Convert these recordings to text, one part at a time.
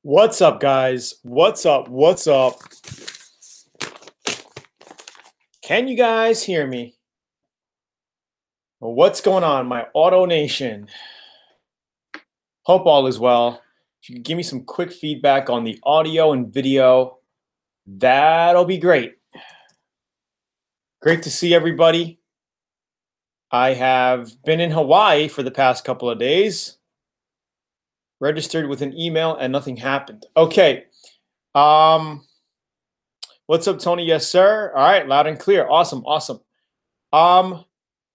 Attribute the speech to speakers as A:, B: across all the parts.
A: What's up, guys? What's up? What's up? Can you guys hear me? What's going on, my Auto Nation? Hope all is well. If you could give me some quick feedback on the audio and video, that'll be great. Great to see everybody. I have been in Hawaii for the past couple of days. Registered with an email and nothing happened. Okay. What's up, Tony? Yes, sir. All right, loud and clear. Awesome, awesome.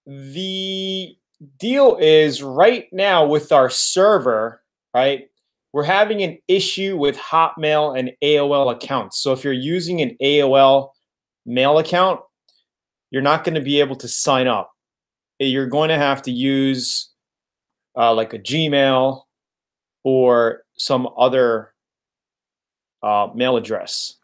A: The deal is right now with our server, right? We're having an issue with Hotmail and AOL accounts. So if you're using an AOL mail account, you're not going to be able to sign up. You're going to have to use like a Gmail or some other mail address.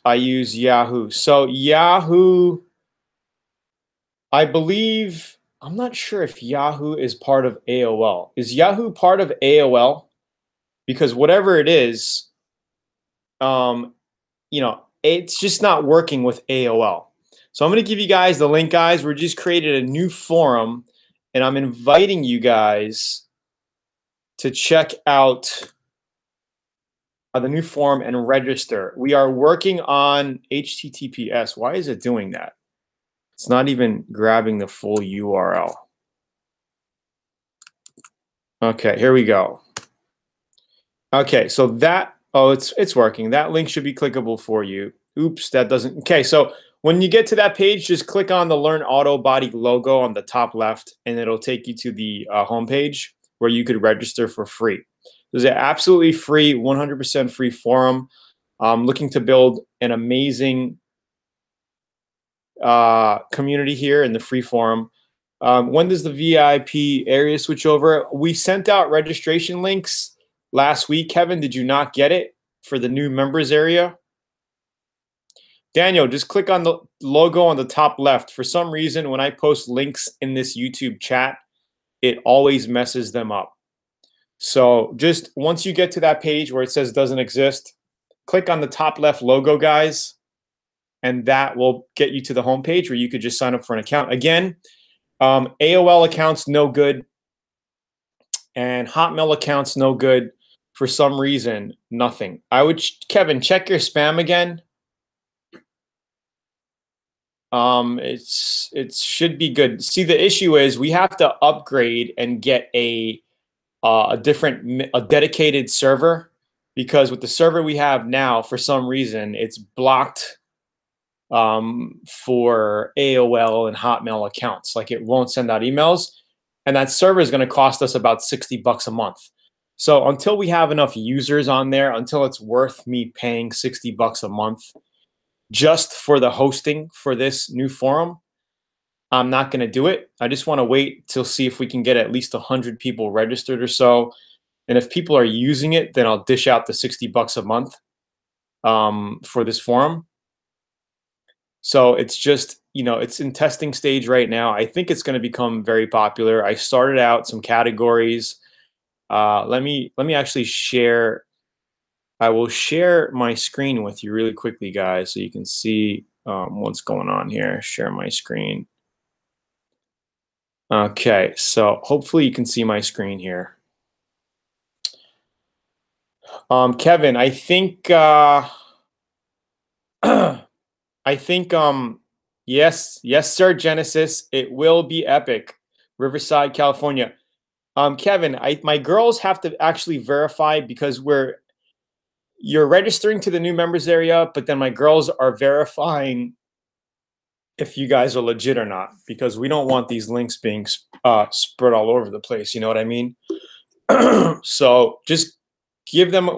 A: I use Yahoo. So Yahoo, I believe, I'm not sure if Yahoo is part of AOL. Is Yahoo part of AOL? Because whatever it is, it's just not working with AOL. So I'm going to give you guys the link, guys. We just created a new forum, and I'm inviting you guys to check out the new forum and register. We are working on HTTPS. Why is it doing that? It's not even grabbing the full URL. Okay, here we go. Okay, so that, it's working. That link should be clickable for you. Oops, that doesn't. Okay, so when you get to that page, just click on the Learn Auto Body logo on the top left, and it'll take you to the homepage where you could register for free. There's an absolutely free, 100% free forum. I'm looking to build an amazing community here in the free forum. When does the VIP area switch over? We sent out registration links last week. Kevin, did you not get it for the new members area? Daniel, just click on the logo on the top left. For some reason, when I post links in this YouTube chat, it always messes them up. So just once you get to that page where it says doesn't exist, click on the top left logo, guys, and that will get you to the homepage where you could just sign up for an account. Again, AOL accounts, no good, and Hotmail accounts, no good. For some reason, nothing. I would, Kevin, check your spam again. It should be good. See, the issue is we have to upgrade and get a dedicated server, because with the server we have now, for some reason, it's blocked for AOL and Hotmail accounts. Like, it won't send out emails, and that server is going to cost us about $60 a month. So until we have enough users on there, until it's worth me paying $60 a month just for the hosting for this new forum, I'm not going to do it. I just want to wait till see if we can get at least 100 people registered or so. And if people are using it, then I'll dish out the $60 a month for this forum. So it's just, it's in testing stage right now. I think it's going to become very popular. I started out some categories. Let me actually share. I will share my screen with you really quickly, guys, so you can see what's going on here. Share my screen. Okay, so hopefully you can see my screen here. Kevin, I think yes, sir, Genesis, it will be epic. Riverside, California. Kevin, my girls have to actually verify, because you're registering to the new members area, but then my girls are verifying if you guys are legit or not, because we don't want these links being spread all over the place. You know what I mean? So just give them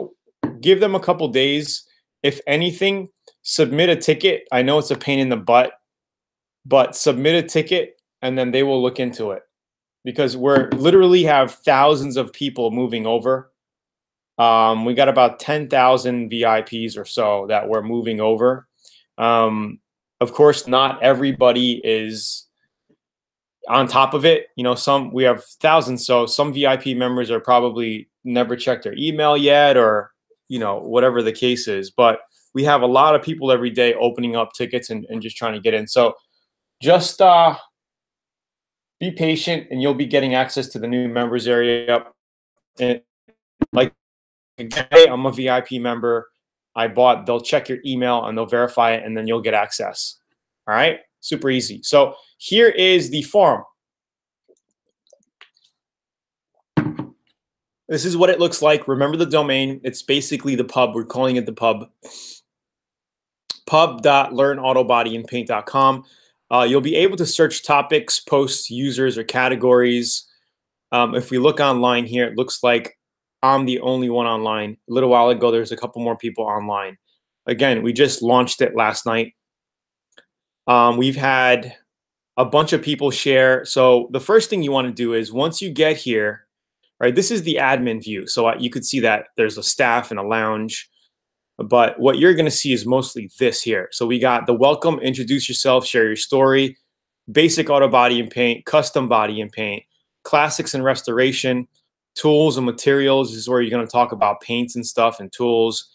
A: a couple days. If anything, submit a ticket. I know it's a pain in the butt, but submit a ticket and then they will look into it, because we're literally have thousands of people moving over. We got about 10,000 VIPs or so that we're moving over. Of course, not everybody is on top of it, we have thousands. So some VIP members are probably never checked their email yet, or, whatever the case is. But we have a lot of people every day opening up tickets and just trying to get in. So just be patient, and you'll be getting access to the new members area. And like, again, hey, I'm a VIP member. They'll check your email and they'll verify it, and then you'll get access. All right. Super easy. So here is the form. This is what it looks like. Remember the domain. It's basically the pub. We're calling it the pub. Pub.LearnAutoBodyandPaint.com. You'll be able to search topics, posts, users, or categories. If we look online here, it looks like I'm the only one online. A little while ago, there's a couple more people online. Again, we just launched it last night. We've had a bunch of people share. So the first thing you want to do is, once you get here, right, this is the admin view. So you could see that there's a staff and a lounge. But what you're going to see is mostly this here. So we got the welcome, introduce yourself, share your story, basic auto body and paint, custom body and paint, classics and restoration, tools and materials. This is where you're going to talk about paints and stuff and tools.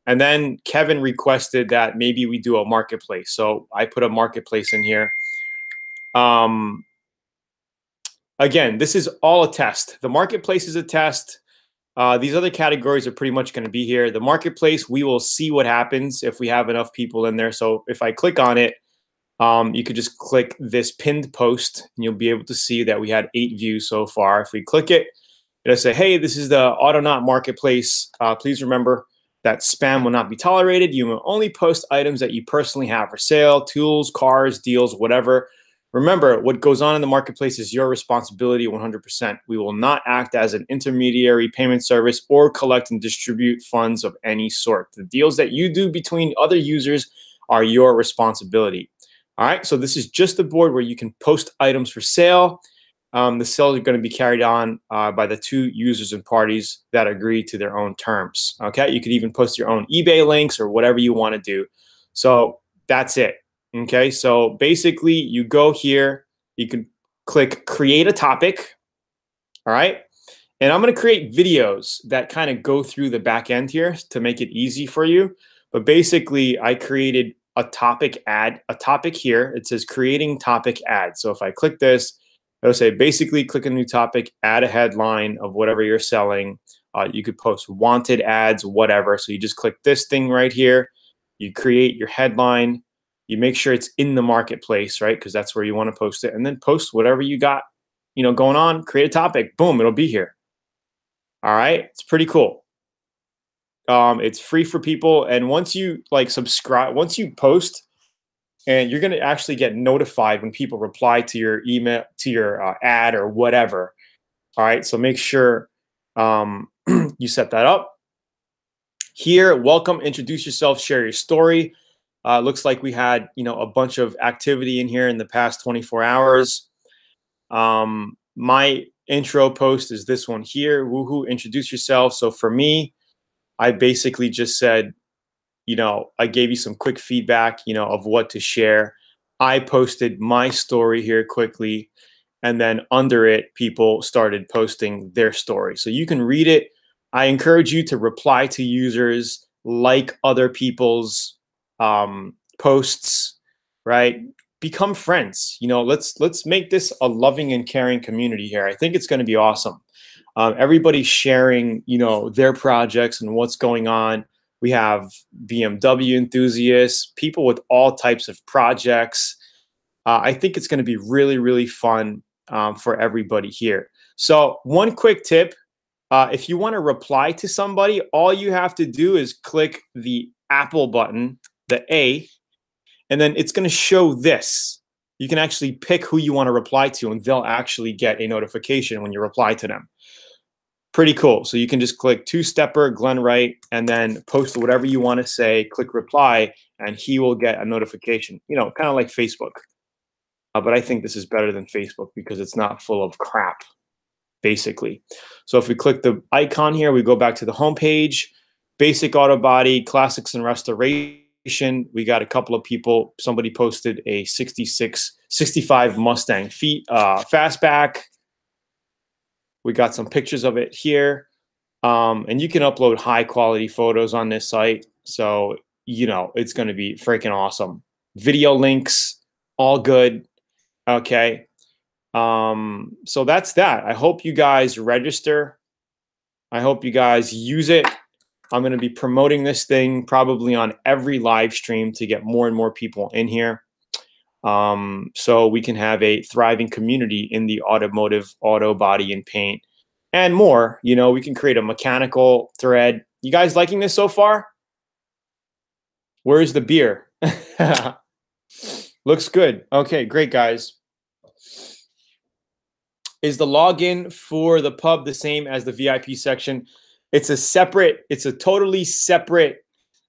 A: And then Kevin requested that maybe we do a marketplace. So I put a marketplace in here. Again, this is all a test. The marketplace is a test. These other categories are pretty much going to be here. The marketplace, we will see what happens if we have enough people in there. So if I click on it, you could just click this pinned post, and you'll be able to see that we had 8 views so far. If we click it, it'll say, hey, this is the Autonaut Marketplace. Please remember that spam will not be tolerated. You will only post items that you personally have for sale, tools, cars, deals, whatever. Remember, what goes on in the marketplace is your responsibility 100%. We will not act as an intermediary payment service or collect and distribute funds of any sort. The deals that you do between other users are your responsibility. All right, so this is just a board where you can post items for sale. The sales are going to be carried on by the 2 users and parties that agree to their own terms. Okay, you could even post your own eBay links or whatever you want to do. So that's it. Okay, so basically you go here, you can click create a topic. All right, and I'm going to create videos that kind of go through the back end here to make it easy for you. But basically, I created a topic ad, a topic here. It says creating topic ad. So if I click this, it'll say basically click a new topic, add a headline of whatever you're selling. You could post wanted ads, whatever. So you just click this thing right here. You create your headline. You make sure it's in the marketplace, right? Because that's where you want to post it, and then post whatever you got, going on. Create a topic, boom, it'll be here. All right, it's pretty cool. It's free for people, and once you subscribe, once you post, and you're going to actually get notified when people reply to your email, to your ad or whatever. All right, so make sure you set that up. Here, welcome, introduce yourself, share your story. Looks like we had, a bunch of activity in here in the past 24 hours. My intro post is this one here. Woohoo, introduce yourself. So for me, I basically just said, I gave you some quick feedback, of what to share. I posted my story here quickly, and then under it, people started posting their story. So you can read it. I encourage you to reply to users, like other people's posts, right? Become friends. Let's make this a loving and caring community here. I think it's going to be awesome. Everybody's sharing, their projects and what's going on. We have BMW enthusiasts, people with all types of projects. I think it's going to be really, really fun for everybody here. So one quick tip, if you want to reply to somebody, all you have to do is click the Apple button, the A, and then it's going to show this. You can actually pick who you want to reply to, and they'll actually get a notification when you reply to them. Pretty cool. So you can just click two-stepper, Glenn Wright, and then post whatever you want to say, click reply, and he will get a notification, kind of like Facebook. But I think this is better than Facebook because it's not full of crap, basically. So if we click the icon here, we go back to the home page, basic auto body, classics and restoration. We got a couple of people. Somebody posted a 66 '65 Mustang fastback. We got some pictures of it here. And you can upload high quality photos on this site. So, you know, it's going to be freaking awesome. Video links, all good. Okay. So that's that. I hope you guys register. I hope you guys use it. I'm going to be promoting this thing probably on every live stream to get more and more people in here. So we can have a thriving community in the automotive, auto, body, and paint, and more. You know, we can create a mechanical thread. You guys liking this so far? Where's the beer? Looks good. Okay, great, guys. Is the login for the pub the same as the VIP section? It's a totally separate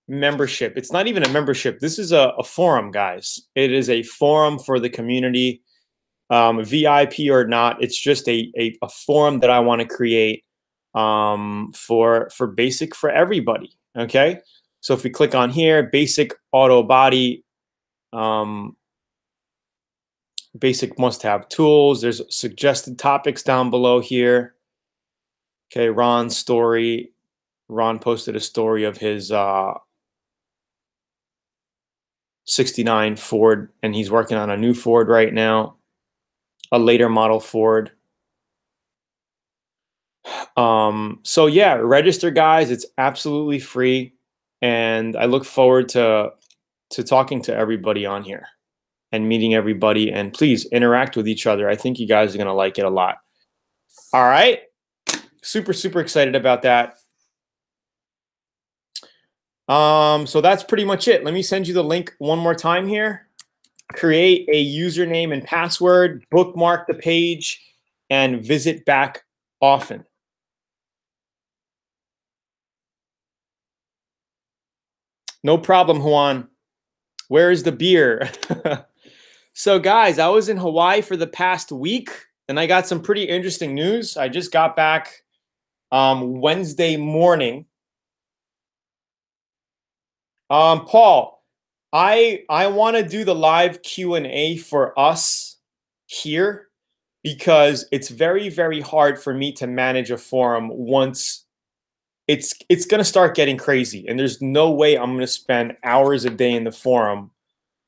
A: membership. It's not even a membership. This is a forum, guys. It is a forum for the community. VIP or not, it's just a forum that I want to create for basic for everybody. Okay, so if we click on here, basic auto body, basic must-have tools. There's suggested topics down below here. Okay, Ron's story. Ron posted a story of his 69 Ford, and he's working on a new Ford right now, a later model Ford. So yeah, register, guys. It's absolutely free, and I look forward to talking to everybody on here and meeting everybody. And please interact with each other. I think you guys are gonna like it a lot. All right, super excited about that. So that's pretty much it. Let me send you the link one more time here. Create a username and password, bookmark the page, and visit back often. No problem, Juan. Where is the beer? So guys, I was in Hawaii for the past week, and I got some pretty interesting news. I just got back Wednesday morning. Paul, I want to do the live Q&A for us here because it's very hard for me to manage a forum once it's going to start getting crazy, and there's no way I'm going to spend hours a day in the forum.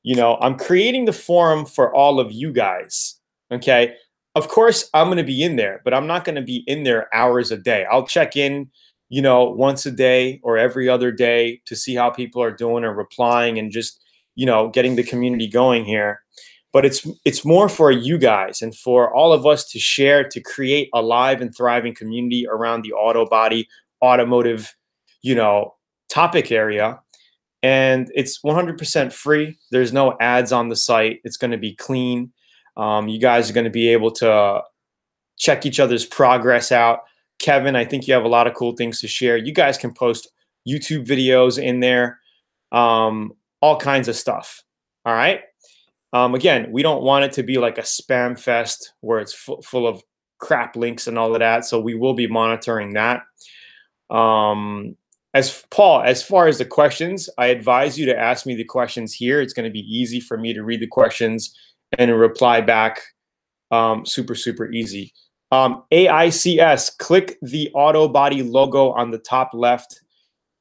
A: You know, I'm creating the forum for all of you guys. Okay. Of course, I'm going to be in there, but I'm not going to be in there hours a day. I'll check in, you know, once a day or every other day to see how people are doing and replying and just, you know, getting the community going here. But it's more for you guys and for all of us to share, to create a live and thriving community around the auto body, automotive, you know, topic area. And it's 100% free. There's no ads on the site. It's going to be clean. You guys are going to be able to check each other's progress out. Kevin, I think you have a lot of cool things to share. You guys can post YouTube videos in there, all kinds of stuff. All right. Again, we don't want it to be like a spam fest where it's full of crap links and all of that. So we will be monitoring that. As far as the questions, I advise you to ask me the questions here. It's going to be easy for me to read the questions and reply back. Super easy. AICS, click the auto body logo on the top left.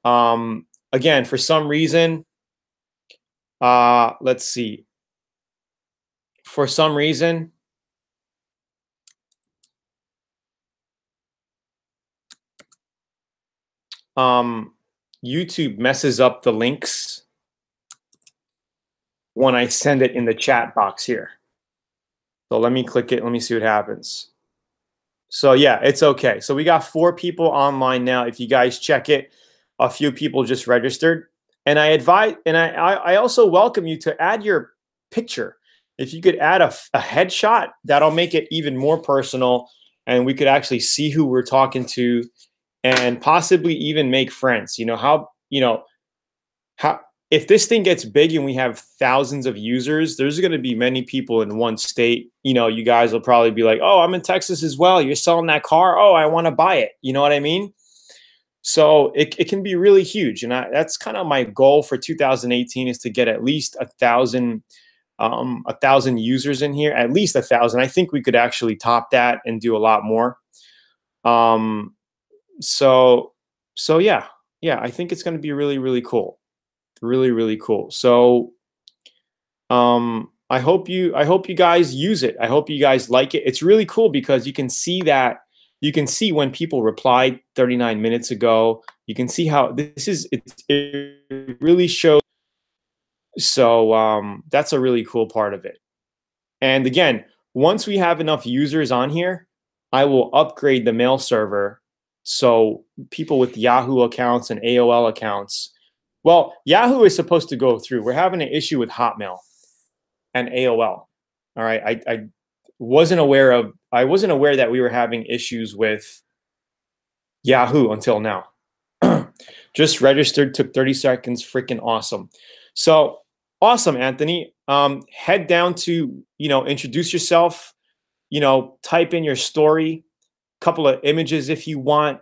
A: Again, for some reason, let's see. For some reason, YouTube messes up the links when I send it in the chat box here. So let me click it. Let me see what happens. So yeah, it's okay. So we got 4 people online now. If you guys check it, a few people just registered. And I advise, and I also welcome you to add your picture. If you could add a headshot, that'll make it even more personal, and we could actually see who we're talking to, and possibly even make friends. You know how if this thing gets big and we have thousands of users, there's going to be many people in one state. You know, you guys will probably be like, "Oh, I'm in Texas as well. You're selling that car? Oh, I want to buy it." You know what I mean? So it can be really huge, and that's kind of my goal for 2018 is to get at least 1,000 1,000 users in here, at least 1,000. I think we could actually top that and do a lot more. Um, so yeah, I think it's going to be really, really cool. Really, really cool. So I hope you guys use it. I hope you guys like it. It's really cool because you can see when people replied 39 minutes ago. You can see how it really shows. So that's a really cool part of it. And again, once we have enough users on here, I will upgrade the mail server so people with Yahoo accounts and AOL accounts. Well, Yahoo is supposed to go through. We're having an issue with Hotmail and AOL. All right, I wasn't aware that we were having issues with Yahoo until now. Just registered, took 30 seconds, freaking awesome. So awesome, Anthony. Head down to, introduce yourself, type in your story, couple of images if you want.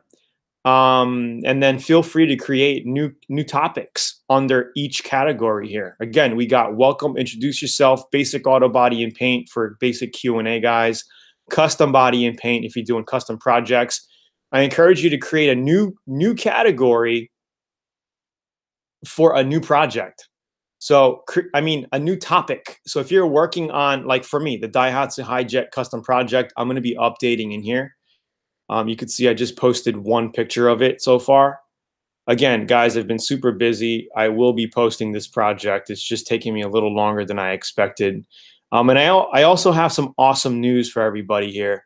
A: And then feel free to create new topics under each category here. Again, we got welcome, introduce yourself, basic auto body and paint for basic Q&A guys, custom body and paint if you're doing custom projects. I encourage you to create a new category for a new project. So, I mean, a new topic. So if you're working on, like for me, the Daihatsu Hijet custom project, I'm going to be updating in here. You can see I just posted one picture of it so far. Again, guys, I've been super busy. I will be posting this project. It's just taking me a little longer than I expected. And I also have some awesome news for everybody here.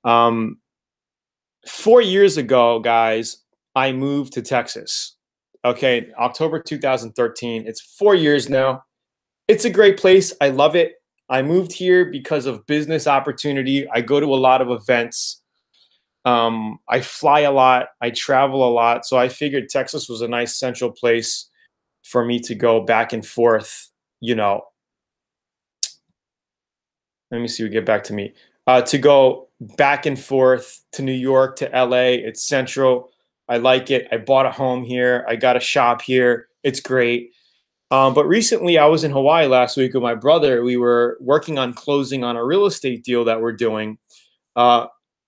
A: 4 years ago, guys, I moved to Texas. Okay, October 2013. It's 4 years now. It's a great place. I love it. I moved here because of business opportunity. I go to a lot of events. I fly a lot. I travel a lot. So I figured Texas was a nice central place for me to go back and forth, Let me see, get back to me. To go back and forth to New York, to LA. It's central. I like it. I bought a home here. I got a shop here. It's great. But recently I was in Hawaii last week with my brother. We were working on closing on a real estate deal that we're doing.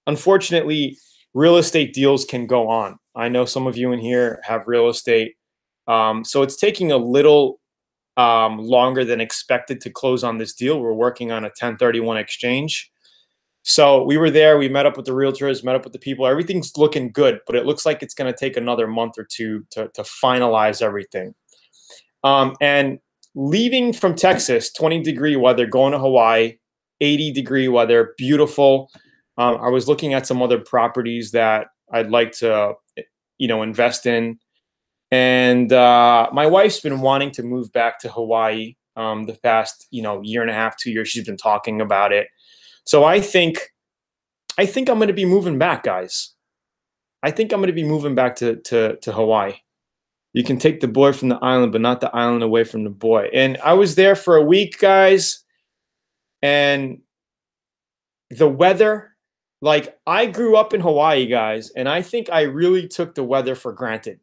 A: Unfortunately, real estate deals can go on. I know some of you in here have real estate. So it's taking a little longer than expected to close on this deal. We're working on a 1031 exchange. So we were there. We met up with the realtors, met up with the people. Everything's looking good, but it looks like it's going to take another month or two to finalize everything. And leaving from Texas, 20-degree weather, going to Hawaii, 80-degree weather, beautiful. I was looking at some other properties that I'd like to, invest in. And my wife's been wanting to move back to Hawaii the past, year and a half, 2 years. She's been talking about it. So I think I'm going to be moving back, guys. I think I'm going to be moving back to Hawaii. You can take the boy from the island, but not the island away from the boy. And I was there for a week, guys. And the weather, like I grew up in Hawaii, guys, and I think I really took the weather for granted.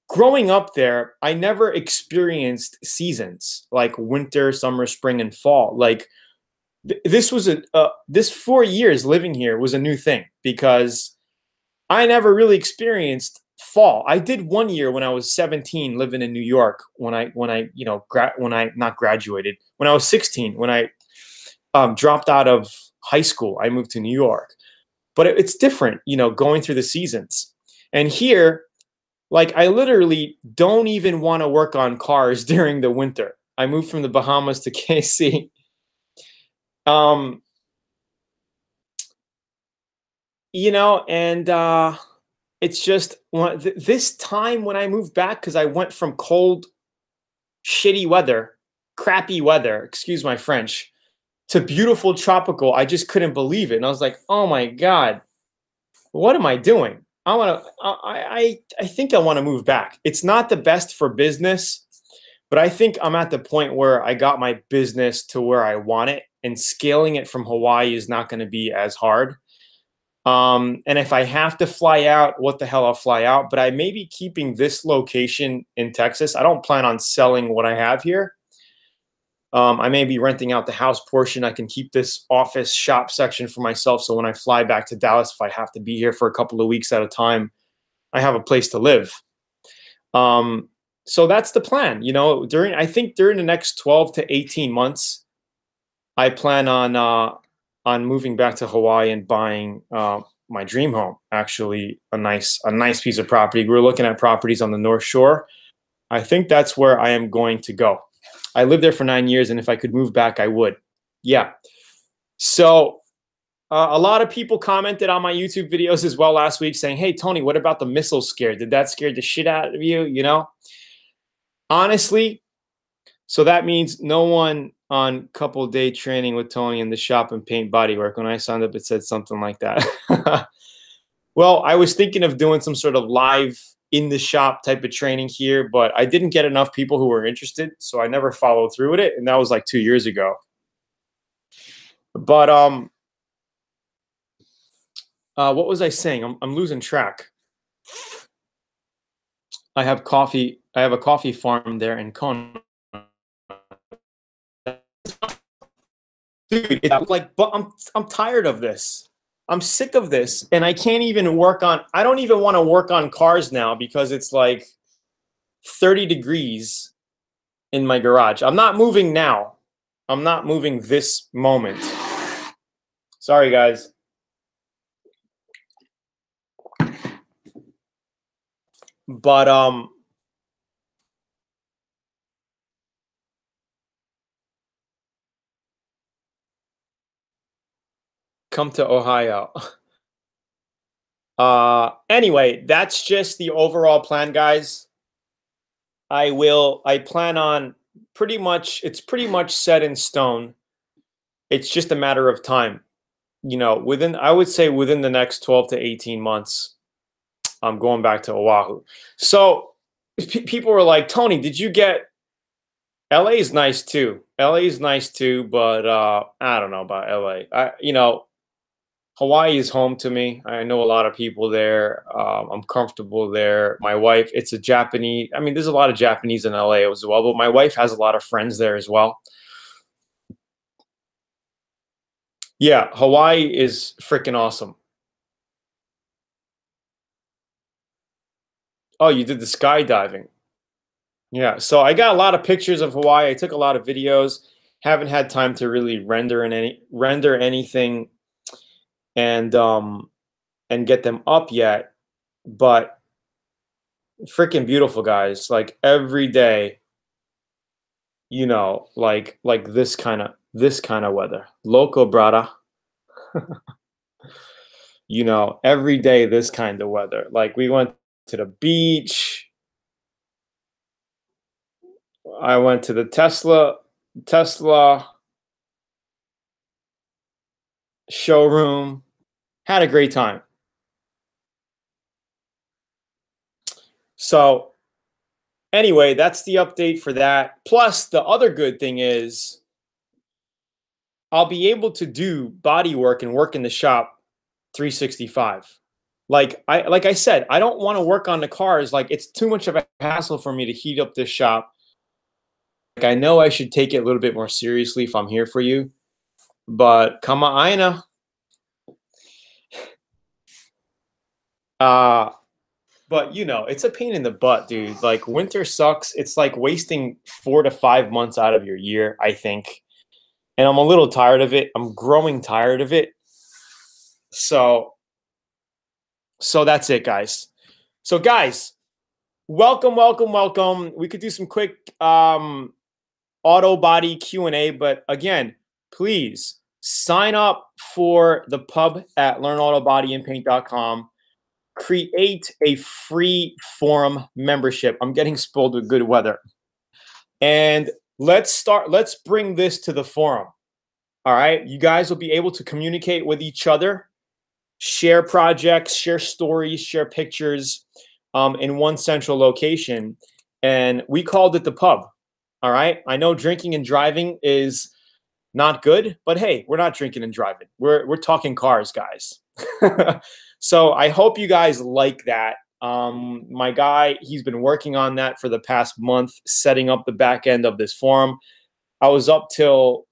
A: Growing up there, I never experienced seasons like winter, summer, spring, and fall. Like this was this 4 years living here was a new thing because I never really experienced fall. I did 1 year when I was 17 living in New York when I not graduated, when I was 16, when I dropped out of high school. I moved to New York. But it's different, going through the seasons. And here, like I literally don't even want to work on cars during the winter. I moved from the Bahamas to KC. It's just this time when I moved back, because I went from cold, shitty weather, crappy weather, excuse my French, to beautiful tropical. I just couldn't believe it. And I was like, oh my God, what am I doing? I think I want to move back. It's not the best for business, but I think I'm at the point where I got my business to where I want it, and scaling it from Hawaii is not going to be as hard. And if I have to fly out, what the hell, I'll fly out. But I may be keeping this location in Texas. I don't plan on selling what I have here. I may be renting out the house portion. I can keep this office shop section for myself. So when I fly back to Dallas, if I have to be here for a couple of weeks at a time, I have a place to live. So that's the plan. You know, I think during the next 12 to 18 months, I plan on moving back to Hawaii and buying my dream home. Actually, a nice piece of property. We're looking at properties on the North Shore. I think that's where I am going to go. I lived there for 9 years, and if I could move back, I would. Yeah. So a lot of people commented on my YouTube videos as well last week saying, "Hey, Tony, what about the missile scare? Did that scare the shit out of you?" You know, honestly. So that means no one on couple day training with Tony in the shop and paint bodywork. When I signed up, it said something like that. Well, I was thinking of doing some sort of live in the shop type of training here, but I didn't get enough people who were interested, so I never followed through with it, and that was like 2 years ago. But what was I saying? I'm losing track. I have coffee. I have a coffee farm there in Kona. Dude, it's like, but I'm tired of this. I'm sick of this, and I can't even work on. I don't even want to work on cars now because it's like 30 degrees in my garage. I'm not moving now. I'm not moving this moment. Sorry, guys. But come to Ohio. Anyway, that's just the overall plan, guys. I plan on it's pretty much set in stone. It's just a matter of time. You know, I would say within the next 12 to 18 months, I'm going back to Oahu. So people were like, Tony, did you get LA is nice too. LA is nice too, but I don't know about LA. You know, Hawaii is home to me. I know a lot of people there. I'm comfortable there. My wife, it's a Japanese. I mean, there's a lot of Japanese in LA as well, but my wife has a lot of friends there as well. Yeah, Hawaii is freaking awesome. Oh, you did the skydiving. Yeah, so I got a lot of pictures of Hawaii. I took a lot of videos. Haven't had time to really render anything and get them up yet, but freaking beautiful, guys. Like every day, you know, like this kind of weather. Loco brada. You know, every day this kind of weather. Like we went to the beach. I went to the Tesla showroom. Had a great time. So anyway, that's the update for that. Plus, the other good thing is I'll be able to do body work and work in the shop 365. Like I said, I don't want to work on the cars. Like it's too much of a hassle for me to heat up this shop. Like I know I should take it a little bit more seriously if I'm here for you. But kama aina. But you know, it's a pain in the butt, dude. Like winter sucks. It's like wasting 4 to 5 months out of your year, I think. And I'm a little tired of it. I'm growing tired of it. So that's it, guys. So guys, welcome. We could do some quick auto body Q&A, but again, please sign up for the pub at learnautobodyanpaint.com. Create a free forum membership. I'm getting spoiled with good weather. And let's bring this to the forum. All right. You guys will be able to communicate with each other, share projects, share stories, share pictures in one central location. And we called it the pub. All right. I know drinking and driving is not good, but hey, we're not drinking and driving. We're talking cars, guys. So I hope you guys like that. My guy, he's been working on that for the past month, setting up the back end of this forum. I was up till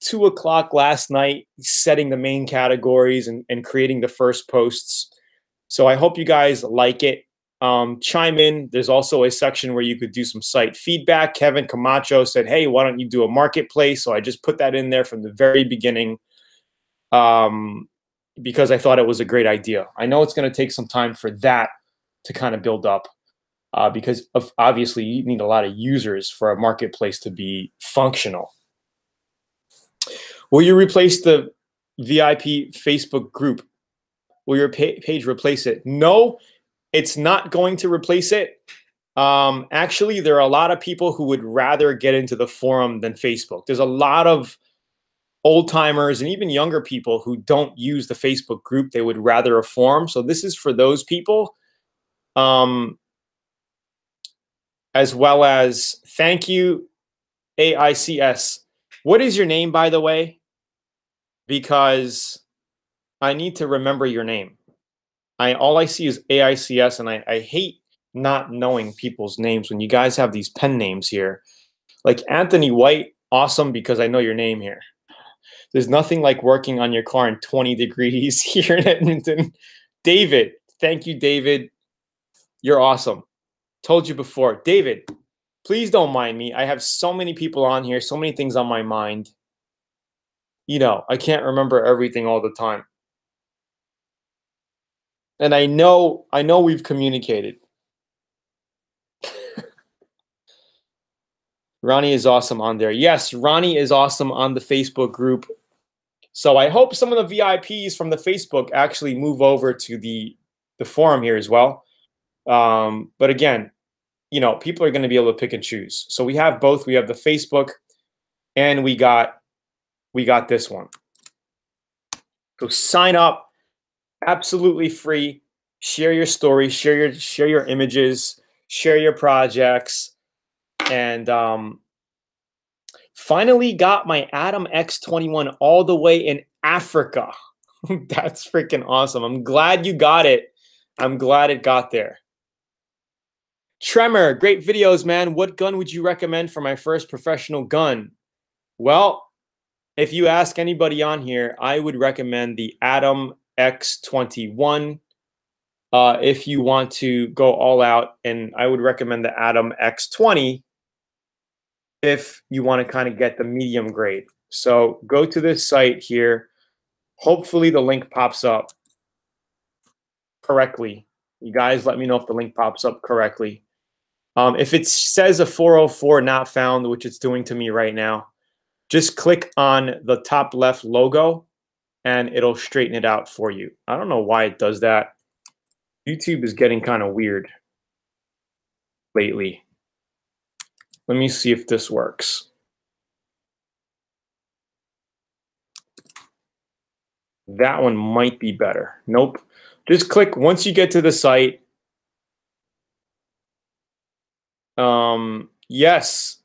A: 2 o'clock last night setting the main categories and creating the first posts. So I hope you guys like it. Chime in. There's also a section where you could do some site feedback. Kevin Camacho said, hey, why don't you do a marketplace? So I just put that in there from the very beginning because I thought it was a great idea. I know it's going to take some time for that to kind of build up because obviously you need a lot of users for a marketplace to be functional. Will you replace the VIP Facebook group? Will your page replace it? No, it's not going to replace it. Actually, there are a lot of people who would rather get into the forum than Facebook. There's a lot of old timers and even younger people who don't use the Facebook group. They would rather a forum. So this is for those people. As well as thank you, AICS. What is your name, by the way? Because I need to remember your name. All I see is AICS, and I hate not knowing people's names when you guys have these pen names here. Like Anthony White, awesome, because I know your name here. There's nothing like working on your car in 20 degrees here in Edmonton. David, thank you, David. You're awesome. Told you before. David, please don't mind me. I have so many people on here, so many things on my mind. You know, I can't remember everything all the time. And I know we've communicated. Ronnie is awesome on there. Yes, Ronnie is awesome on the Facebook group. So I hope some of the VIPs from the Facebook actually move over to the forum here as well. But again, you know, people are going to be able to pick and choose. So we have both. We have the Facebook and we got this one. So sign up, absolutely free. Share your story, share your images, share your projects, and finally got my Atom X21 all the way in Africa. That's freaking awesome. I'm glad you got it. I'm glad it got there. Tremor, great videos, man. What gun would you recommend for my first professional gun? Well, if you ask anybody on here, I would recommend the Atom X21 if you want to go all out, and I would recommend the Atom X20 if you want to kind of get the medium grade. So go to this site here. Hopefully the link pops up correctly. You guys let me know if the link pops up correctly. If it says a 404 not found, which it's doing to me right now, just click on the top left logo and it'll straighten it out for you. I don't know why it does that. YouTube is getting kind of weird lately. Let me see if this works. That one might be better. Nope. Just click once you get to the site. Yes.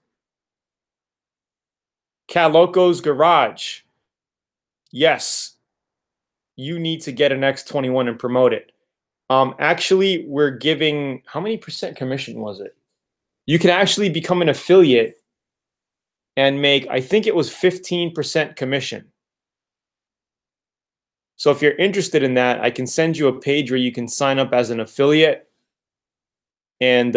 A: Caloco's Garage. Yes. You need to get an X21 and promote it. Actually, we're giving, how many percent commission was it? You can actually become an affiliate and make, I think it was 15% commission. So if you're interested in that, I can send you a page where you can sign up as an affiliate. And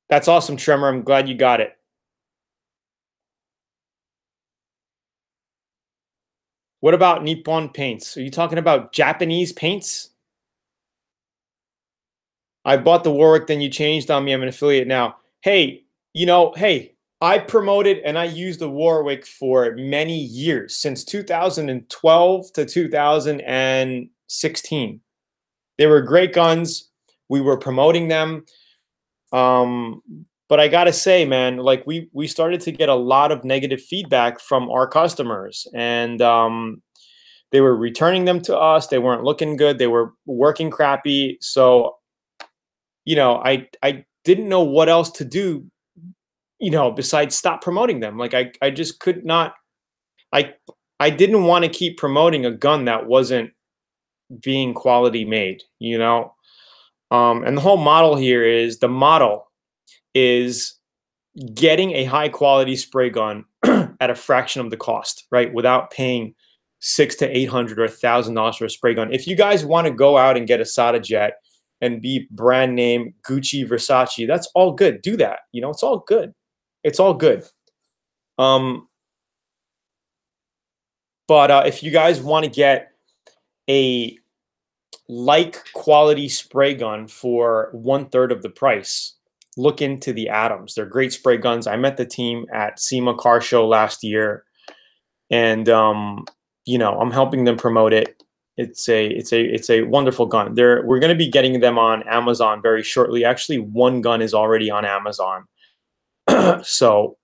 A: that's awesome, Tremor. I'm glad you got it. What about Nippon paints? Are you talking about Japanese paints? I bought the Warwick, then you changed on me. I'm an affiliate now. Hey, you know, hey, I promoted and I used the Warwick for many years, since 2012 to 2016. They were great guns. We were promoting them. But I gotta say, man, like we started to get a lot of negative feedback from our customers, and they were returning them to us. They weren't looking good. They were working crappy. So, you know, I didn't know what else to do, you know, besides stop promoting them. Like I just could not. I didn't want to keep promoting a gun that wasn't being quality made, you know. And the whole model here is getting a high quality spray gun at a fraction of the cost, right? Without paying $600 to $800 or $1,000 for a spray gun. If you guys want to go out and get a Sada Jet and be brand name Gucci, Versace, that's all good. Do that. You know, it's all good. It's all good. But if you guys want to get a like quality spray gun for 1/3 of the price, look into the Atoms. They're great spray guns. I met the team at SEMA Car Show last year, and you know, I'm helping them promote it. It's a wonderful gun. We're going to be getting them on Amazon very shortly. Actually, one gun is already on Amazon. So,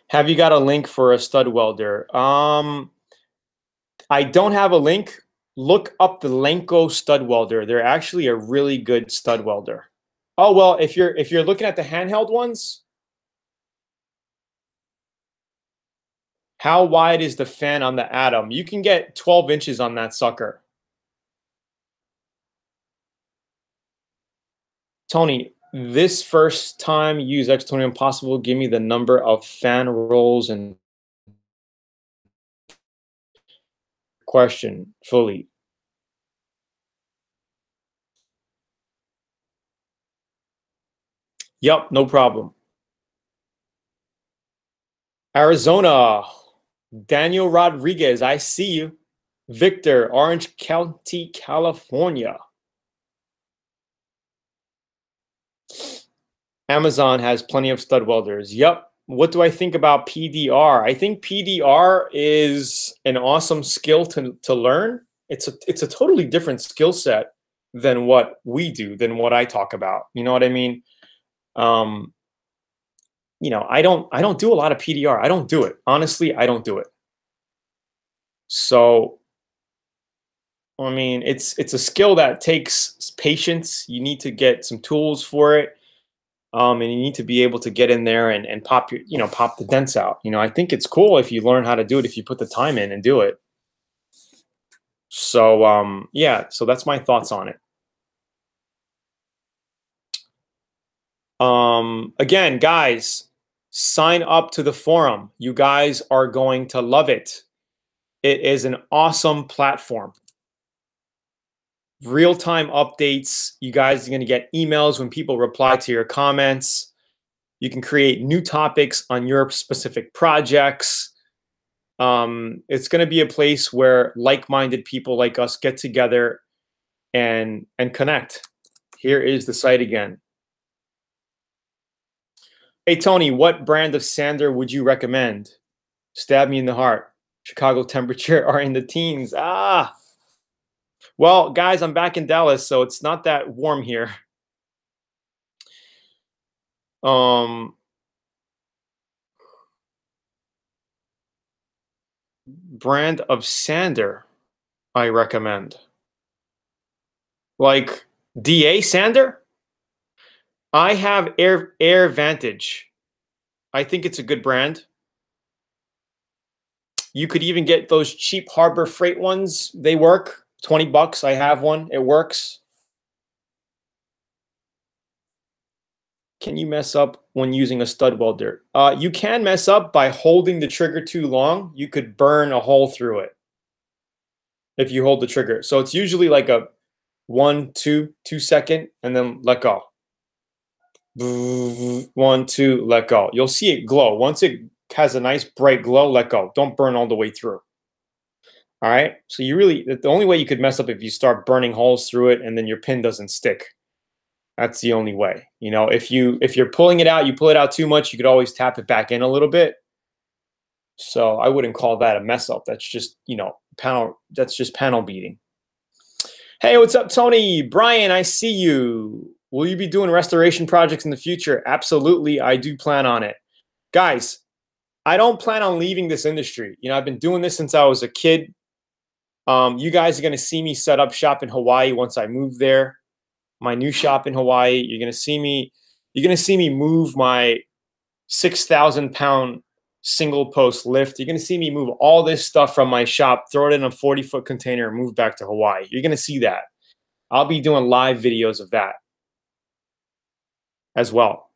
A: have you got a link for a stud welder? I don't have a link. Look up the Lenko stud welder. They're actually a really good stud welder. Oh well, if you're looking at the handheld ones, how wide is the fan on the Atom? You can get 12 inches on that sucker. Tony, this first time use X20 Impossible, give me the number of fan rolls and question fully. Yep, no problem. Arizona, Daniel Rodriguez, I see you. Victor, Orange County, California. Amazon has plenty of stud welders. Yep. What do I think about PDR? I think PDR is an awesome skill to learn. It's a totally different skill set than what we do, than what I talk about. You know what I mean? You know, I don't do a lot of PDR. I don't do it. Honestly, I don't do it. So, I mean, it's a skill that takes patience. You need to get some tools for it. And you need to be able to get in there and pop your, pop the dents out. You know, I think it's cool if you learn how to do it, if you put the time in and do it. So, yeah, so that's my thoughts on it. Again, guys, sign up to the forum. You guys are going to love it. It is an awesome platform. Real-time updates. You guys are going to get emails when people reply to your comments. You can create new topics on your specific projects. It's going to be a place where like-minded people like us get together and connect. Here is the site again. Hey, Tony, what brand of sander would you recommend? Stab me in the heart. Chicago temperature are in the teens. Ah. Well, guys, I'm back in Dallas, so it's not that warm here. Brand of sander I recommend. Like DA sander? I have Air Vantage. I think it's a good brand. You could even get those cheap Harbor Freight ones. They work. 20 bucks. I have one. It works. Can you mess up when using a stud welder? You can mess up by holding the trigger too long. You could burn a hole through it if you hold the trigger. So it's usually like a 1, 2 second, and then let go. 1, 2, let go. You'll see it glow. Once it has a nice bright glow, let go. Don't burn all the way through. All right. So the only way you could mess up if you start burning holes through it and then your pin doesn't stick. That's the only way. You know, if you're pulling it out, you pull it out too much, you could always tap it back in a little bit. So I wouldn't call that a mess up. That's just, that's just panel beating. Hey, what's up, Tony? Brian, I see you. Will you be doing restoration projects in the future? Absolutely. I do plan on it. Guys, I don't plan on leaving this industry. You know, I've been doing this since I was a kid. You guys are going to see me set up shop in Hawaii once I move there. My new shop in Hawaii. You're going to see me move my 6,000-pound single post lift. You're going to see me move all this stuff from my shop, throw it in a 40-foot container, and move back to Hawaii. You're going to see that. I'll be doing live videos of that as well.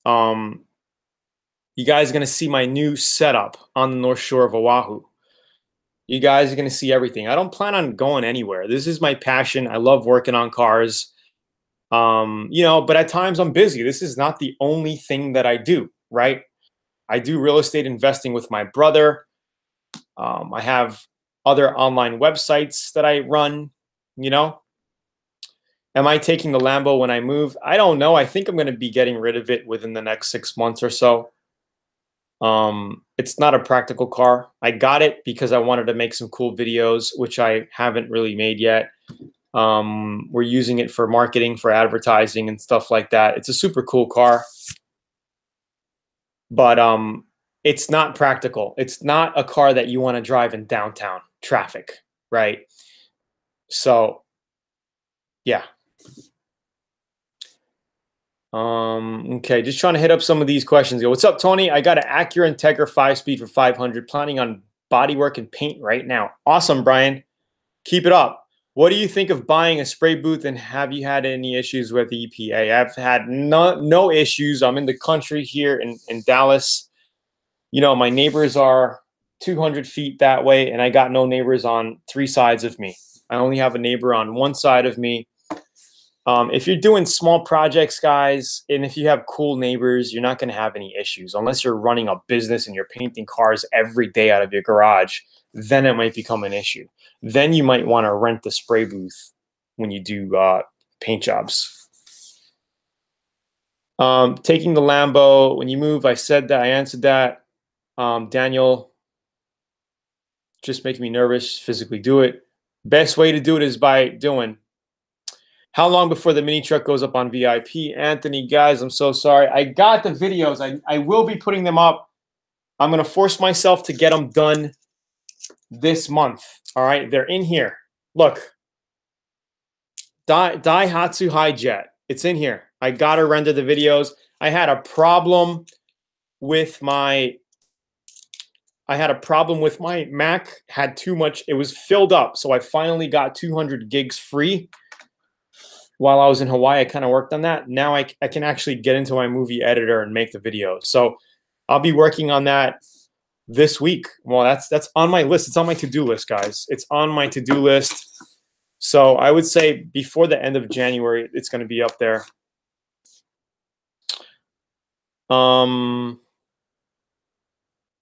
A: You guys are going to see my new setup on the North Shore of Oahu. You guys are going to see everything. I don't plan on going anywhere. This is my passion. I love working on cars. You know, but at times I'm busy. This is not the only thing that I do, right? I do real estate investing with my brother. I have other online websites that I run, you know. Am I taking the Lambo when I move? I don't know. I think I'm going to be getting rid of it within the next 6 months or so. It's not a practical car. I got it because I wanted to make some cool videos, which I haven't really made yet. We're using it for marketing, for advertising and stuff like that. It's a super cool car, but it's not practical. It's not a car that you want to drive in downtown traffic, right? So, yeah. Okay, just trying to hit up some of these questions. What's up, Tony? I got an Acura Integra 5-speed for 500. Planning on bodywork and paint right now. Awesome, Brian. Keep it up. What do you think of buying a spray booth, and have you had any issues with the EPA? I've had no issues. I'm in the country here in Dallas. You know, my neighbors are 200 feet that way, and I got no neighbors on 3 sides of me. I only have a neighbor on 1 side of me. If you're doing small projects, guys, and if you have cool neighbors, you're not going to have any issues. Unless you're running a business and you're painting cars every day out of your garage, then it might become an issue. Then you might want to rent the spray booth when you do paint jobs. Taking the Lambo when you move, I said that, I answered that. Daniel, just making me nervous, physically do it. Best way to do it is by doing. How long before the mini truck goes up on VIP? Anthony, guys, I'm so sorry. I got the videos. I will be putting them up. I'm going to force myself to get them done this month. All right, they're in here. Look, Daihatsu Hijet. It's in here. I got to render the videos. I had a problem with my Mac. Had too much. It was filled up. So I finally got 200 gigs free. While I was in Hawaii, I kind of worked on that. Now I can actually get into my movie editor and make the video. So I'll be working on that this week. Well, that's on my list. It's on my to-do list, guys. It's on my to-do list. So I would say before the end of January, it's going to be up there.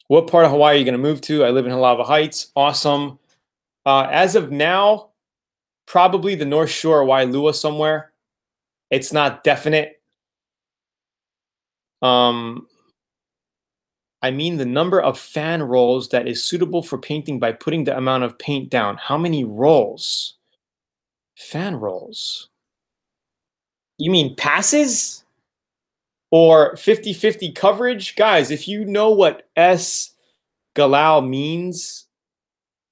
A: What part of Hawaii are you going to move to? I live in Halava Heights. Awesome. As of now, probably the North Shore or Wailua somewhere. It's not definite. I mean the number of fan rolls that is suitable for painting by putting the amount of paint down. How many rolls? Fan rolls. You mean passes? Or 50-50 coverage? Guys, if you know what S Galau means,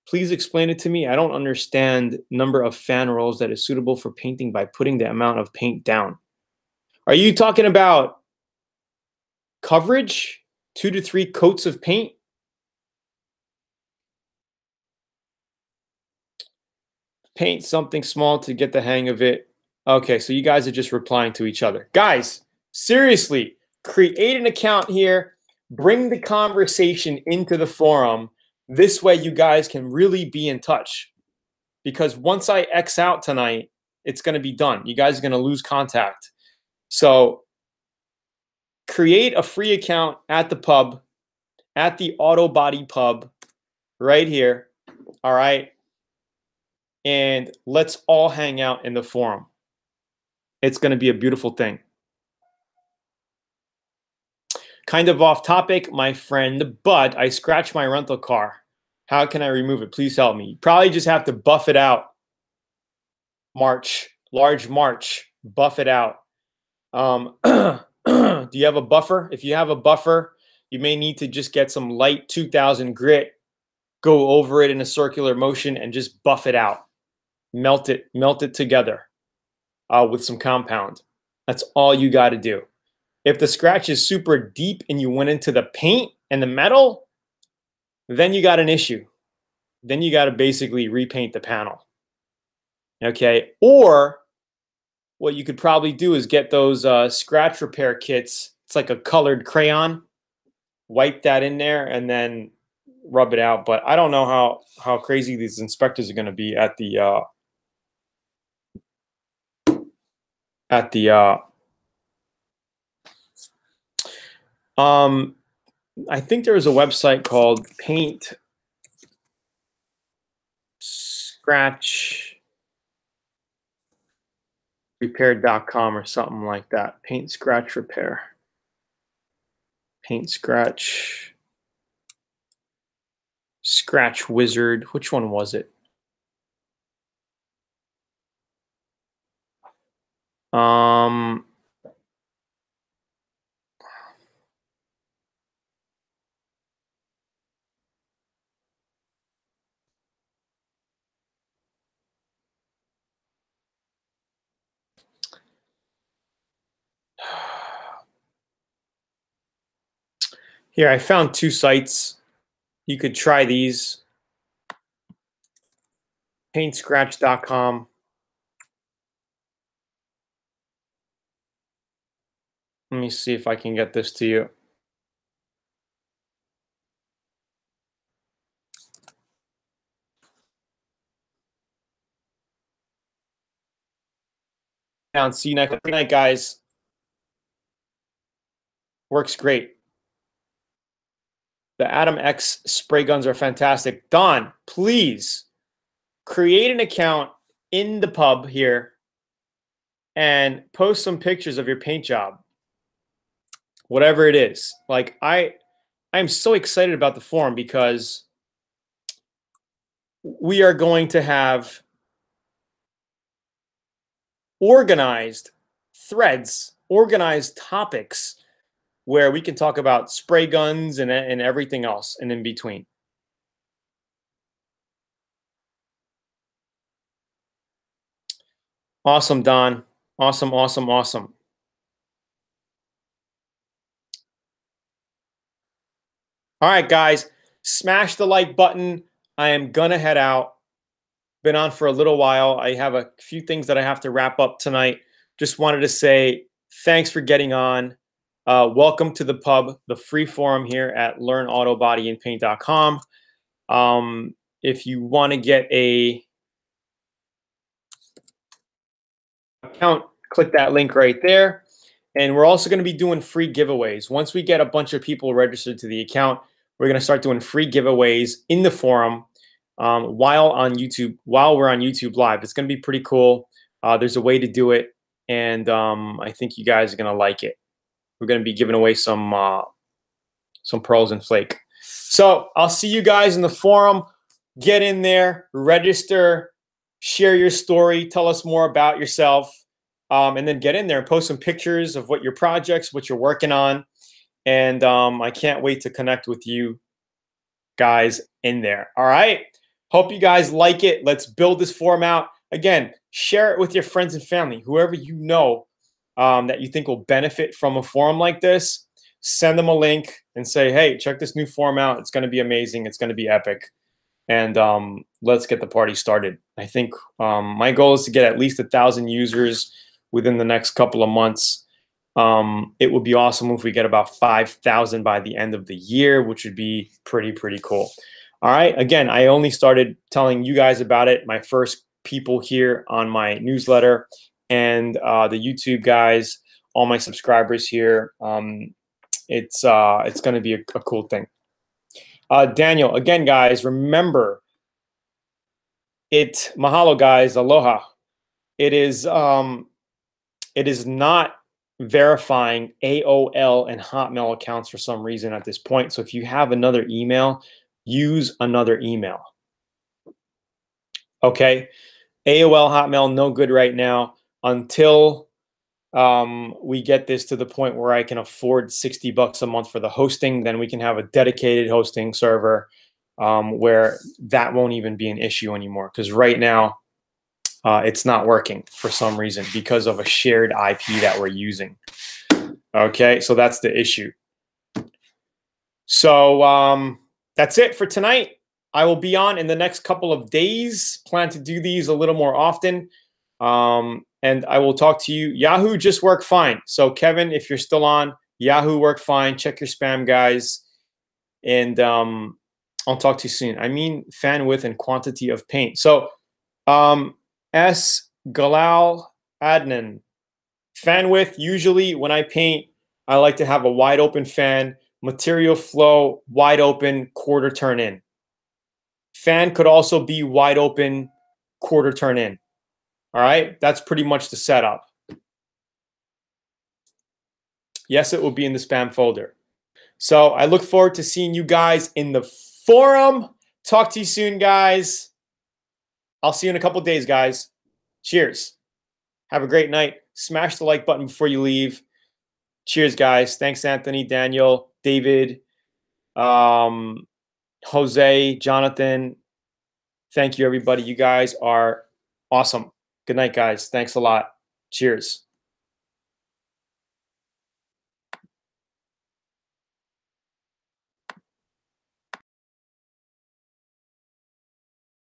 A: please explain it to me. I don't understand number of fan rolls that is suitable for painting by putting the amount of paint down. Are you talking about coverage? 2 to 3 coats of paint? Paint something small to get the hang of it. Okay, so you guys are just replying to each other. Guys, seriously, create an account here. Bring the conversation into the forum. This way you guys can really be in touch. Because once I X out tonight, it's going to be done. You guys are going to lose contact. So create a free account at the pub, at the Auto Body Pub, right here. All right. And let's all hang out in the forum. It's going to be a beautiful thing. Kind of off topic, my friend, but I scratched my rental car. How can I remove it? Please help me. You probably just have to buff it out. Large March, buff it out. Do you have a buffer? If you have a buffer, you may need to just get some light 2000 grit, go over it in a circular motion and just buff it out. Melt it together with some compound. That's all you got to do. If the scratch is super deep and you went into the paint and the metal, then you got an issue. Then you got to basically repaint the panel. Okay. Or what you could probably do is get those scratch repair kits. It's like a colored crayon. Wipe that in there and then rub it out. But I don't know how crazy these inspectors are going to be at the I think there was a website called Paint Scratch Repair.com or something like that. Paint Scratch Repair. Paint Scratch Wizard. Which one was it? Here, I found two sites. You could try these. Paintscratch.com. Let me see if I can get this to you. And see you next night, guys. Works great. The Atom X spray guns are fantastic. Don, please create an account in the pub here and post some pictures of your paint job. Whatever it is. Like I'm so excited about the forum because we are going to have organized threads, organized topics where we can talk about spray guns and everything else and in between. Awesome, Don. Awesome, awesome, awesome. All right, guys, smash the like button. I am going to head out. Been on for a little while. I have a few things that I have to wrap up tonight. Just wanted to say thanks for getting on. Welcome to the pub, the free forum here at learnautobodyanpaint.com. If you want to get a account, click that link right there. And we're also going to be doing free giveaways. Once we get a bunch of people registered to the account, we're going to start doing free giveaways in the forum while we're on YouTube Live. It's going to be pretty cool. There's a way to do it, and I think you guys are going to like it. We're going to be giving away some pearls and flake. So I'll see you guys in the forum. Get in there, register, share your story, tell us more about yourself, and then get in there and post some pictures of what your projects, what you're working on. And I can't wait to connect with you guys in there. All right. Hope you guys like it. Let's build this forum out. Again, share it with your friends and family, whoever you know that you think will benefit from a forum like this. Send them a link and say, hey, check this new forum out. It's going to be amazing. It's going to be epic. And let's get the party started. I think my goal is to get at least 1,000 users within the next couple of months. It would be awesome if we get about 5,000 by the end of the year, which would be pretty cool. All right. Again, I only started telling you guys about it, my first people here on my newsletter, and the YouTube guys, all my subscribers here. It's going to be a cool thing. Daniel, again, guys, remember mahalo, guys, aloha. It is not verifying AOL and Hotmail accounts for some reason at this point. So if you have another email, use another email. Okay. AOL, Hotmail, no good right now until we get this to the point where I can afford $60 a month for the hosting. Then we can have a dedicated hosting server where that won't even be an issue anymore. Because right now, it's not working for some reason because of a shared IP that we're using. Okay, so that's the issue. So that's it for tonight. I will be on in the next couple of days. Plan to do these a little more often. And I will talk to you. Yahoo just worked fine. So Kevin, if you're still on, Yahoo worked fine. Check your spam, guys. And I'll talk to you soon. I mean fan width and quantity of paint. So S. Galal Adnan. Fan width, usually when I paint, I like to have a wide open fan, material flow, wide open, quarter turn in. Fan could also be wide open, quarter turn in. All right, that's pretty much the setup. Yes, it will be in the spam folder. So I look forward to seeing you guys in the forum. Talk to you soon, guys. I'll see you in a couple days, guys. Cheers. Have a great night. Smash the like button before you leave. Cheers, guys. Thanks, Anthony, Daniel, David, Jose, Jonathan. Thank you, everybody. You guys are awesome. Good night, guys. Thanks a lot. Cheers.